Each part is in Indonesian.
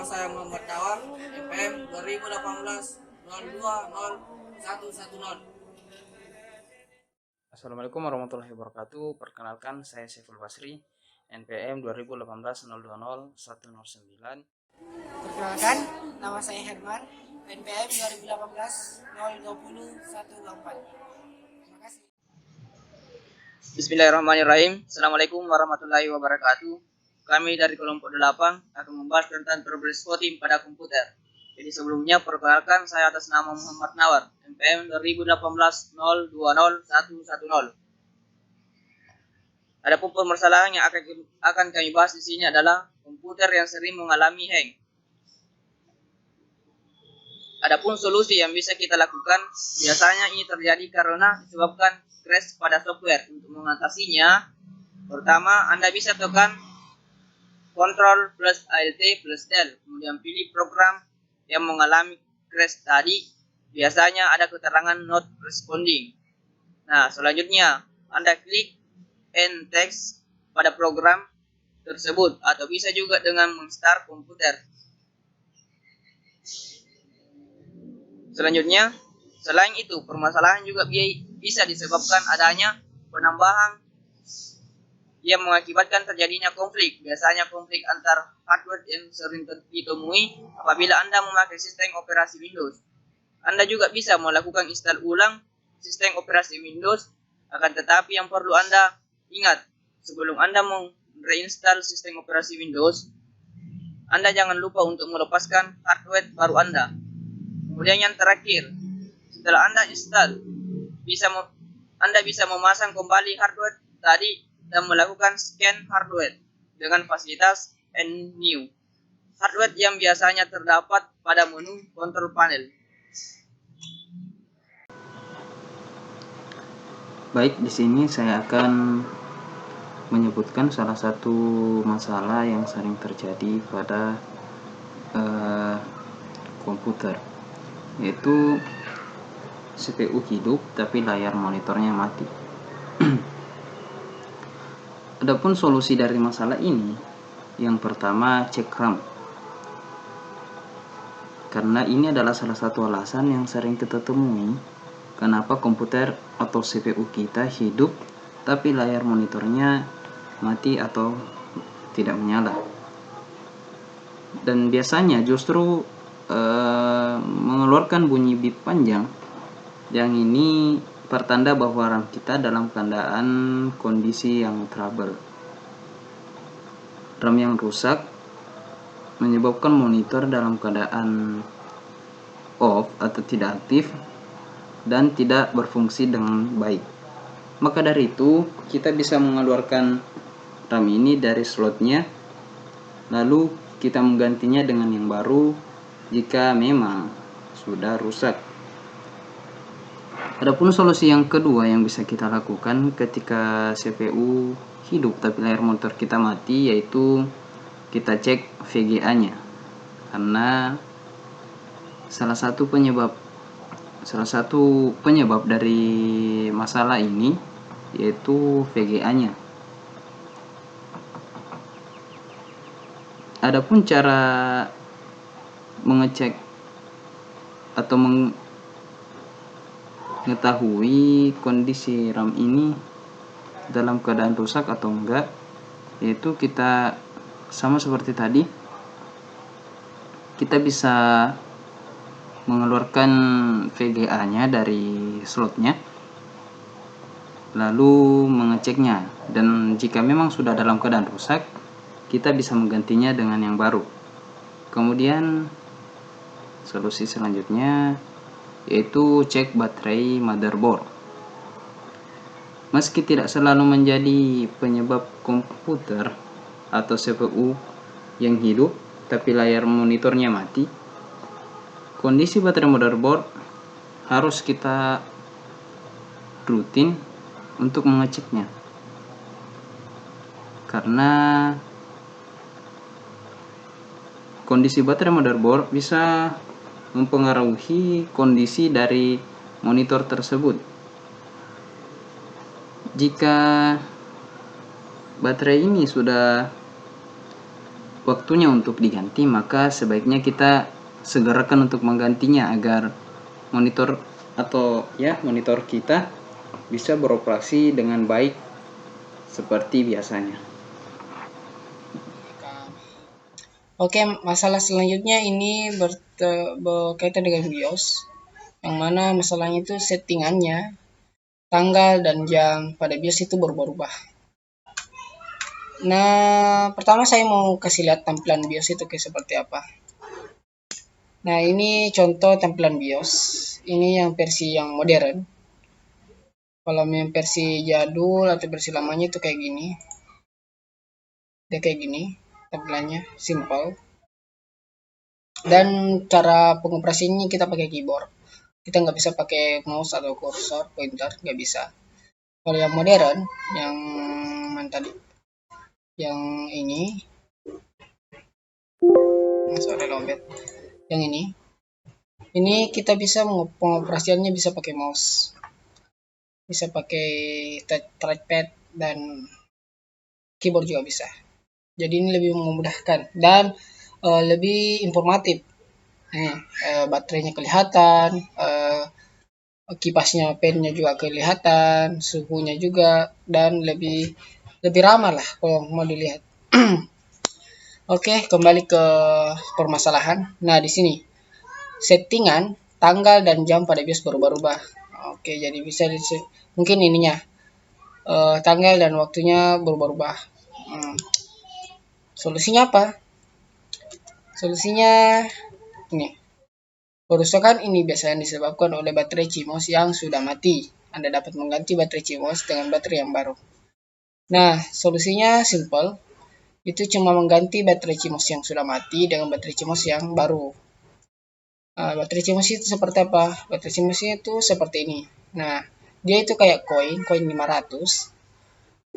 saya Muhammad Nawar, NPM 2018 020110. Assalamualaikum warahmatullahi wabarakatuh. Perkenalkan, saya Saiful Basri, NPM 2018-020-109. Perkenalkan, nama saya Herman, NPM 2018 020 124. Terima kasih. Bismillahirrahmanirrahim. Assalamualaikum warahmatullahi wabarakatuh. Kami dari kelompok 8 akan membahas tentang troubleshooting pada komputer. Jadi sebelumnya perkenalkan, saya atas nama Muhammad Nawar, NPM 2018-020-110. Adapun permasalahan yang akan kami bahas di sini adalah komputer yang sering mengalami hang. Adapun solusi yang bisa kita lakukan, biasanya ini terjadi karena disebabkan crash pada software. Untuk mengatasinya, pertama Anda bisa tekan Ctrl plus Alt plus Del, kemudian pilih program yang mengalami crash tadi. Biasanya ada keterangan not responding. Nah, selanjutnya Anda klik End Text pada program tersebut, atau bisa juga dengan menstart komputer. Selanjutnya, selain itu, permasalahan juga bisa disebabkan adanya penambahan yang mengakibatkan terjadinya konflik. Biasanya konflik antar hardware yang sering ditemui apabila Anda memakai sistem operasi Windows. Anda juga bisa melakukan install ulang sistem operasi Windows, akan tetapi yang perlu Anda ingat, sebelum Anda mereinstall sistem operasi Windows, Anda jangan lupa untuk melepaskan hardware baru Anda. Kemudian yang terakhir, setelah Anda install, Anda bisa memasang kembali hardware tadi dan melakukan scan hardware dengan fasilitas End New hardware yang biasanya terdapat pada menu control panel. Baik, di sini saya akan menyebutkan salah satu masalah yang sering terjadi pada komputer, yaitu CPU hidup tapi layar monitornya mati. Adapun solusi dari masalah ini, yang pertama cek RAM, karena ini adalah salah satu alasan yang sering kita temui kenapa komputer atau CPU kita hidup tapi layar monitornya mati atau tidak menyala. Dan biasanya justru mengeluarkan bunyi bip panjang. Yang ini pertanda bahwa RAM kita dalam keadaan kondisi yang trouble. RAM yang rusak menyebabkan monitor dalam keadaan off atau tidak aktif dan tidak berfungsi dengan baik. Maka dari itu, kita bisa mengeluarkan RAM ini dari slotnya, lalu kita menggantinya dengan yang baru jika memang sudah rusak. Adapun solusi yang kedua yang bisa kita lakukan ketika CPU hidup tapi layar monitor kita mati, yaitu kita cek VGA-nya, karena salah satu penyebab dari masalah ini yaitu VGA-nya. Adapun cara mengecek atau mengetahui kondisi RAM ini dalam keadaan rusak atau enggak, yaitu kita sama seperti tadi, kita bisa mengeluarkan VGA-nya dari slotnya, lalu mengeceknya, dan jika memang sudah dalam keadaan rusak, kita bisa menggantinya dengan yang baru. Kemudian solusi selanjutnya yaitu cek baterai motherboard. Meski tidak selalu menjadi penyebab komputer atau CPU yang hidup tapi layar monitornya mati, kondisi baterai motherboard harus kita rutin untuk mengeceknya, karena kondisi baterai motherboard bisa mempengaruhi kondisi dari monitor tersebut. Jika baterai ini sudah waktunya untuk diganti, maka sebaiknya kita segerakan untuk menggantinya agar monitor monitor kita bisa beroperasi dengan baik seperti biasanya. Oke, masalah selanjutnya ini berkaitan dengan BIOS, yang mana masalahnya itu settingannya, tanggal dan jam pada BIOS itu berubah-ubah. Nah, pertama saya mau kasih lihat tampilan BIOS itu kayak seperti apa. Nah, ini contoh tampilan BIOS. Ini yang versi yang modern. Kalau yang versi jadul atau versi lamanya itu kayak gini. Dia kayak gini tampilannya, simple. Dan cara pengoperasiannya kita pakai keyboard. Kita nggak bisa pakai mouse atau cursor, pointer, nggak bisa. Kalau yang modern, yang mana tadi? Yang ini, sorry lowbat. Yang ini kita bisa pengoperasiannya bisa pakai mouse, bisa pakai trackpad dan keyboard juga bisa. Jadi ini lebih memudahkan dan lebih informatif. Baterainya kelihatan, kipasnya, pennya juga kelihatan, suhunya juga, dan lebih ramah lah kalau mau dilihat. Oke, kembali ke permasalahan. Nah, di sini settingan tanggal dan jam pada BIOS berubah-ubah. Oke, jadi bisa mungkin ininya tanggal dan waktunya berubah-ubah. Solusinya apa? Solusinya ini. Kerusakan ini biasanya disebabkan oleh baterai CMOS yang sudah mati. Anda dapat mengganti baterai CMOS dengan baterai yang baru. Nah, solusinya simple. Itu cuma mengganti baterai CMOS yang sudah mati dengan baterai CMOS yang baru. Baterai CMOS itu seperti apa? Baterai CMOS itu seperti ini. Nah, dia itu kayak koin 500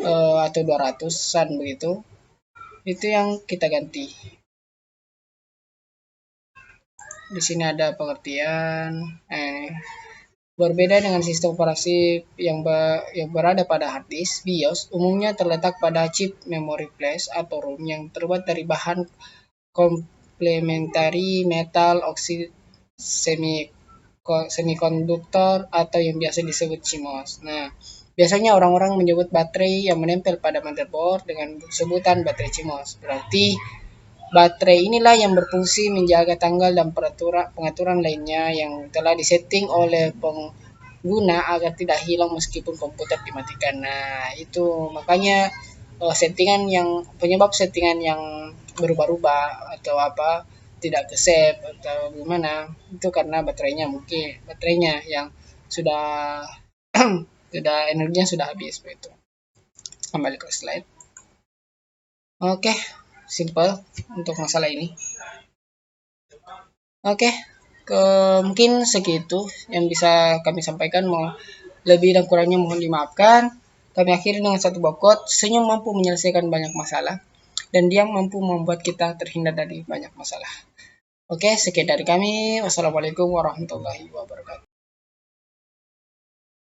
atau 200-an begitu. Itu yang kita ganti. Di sini ada pengertian. Berbeda dengan sistem operasi yang berada pada hard disk, BIOS umumnya terletak pada chip memory flash atau ROM yang terbuat dari bahan komplementari metal oksid semikonduktor atau yang biasa disebut CMOS. Nah, biasanya orang-orang menyebut baterai yang menempel pada motherboard dengan sebutan baterai CMOS. Berarti baterai inilah yang berfungsi menjaga tanggal dan pengaturan lainnya yang telah disetting oleh pengguna agar tidak hilang meskipun komputer dimatikan. Nah, itu makanya penyebab settingan yang berubah-ubah atau apa tidak ke save atau gimana itu karena baterainya yang sudah energinya sudah habis begitu. Kembali ke slide. Oke. Simple untuk masalah ini. Oke, mungkin segitu yang bisa kami sampaikan. Mau lebih dan kurangnya mohon dimaafkan. Kami akhiri dengan satu buah quote, senyum mampu menyelesaikan banyak masalah dan diam mampu membuat kita terhindar dari banyak masalah. Oke, sekian dari kami. Wassalamualaikum warahmatullahi wabarakatuh.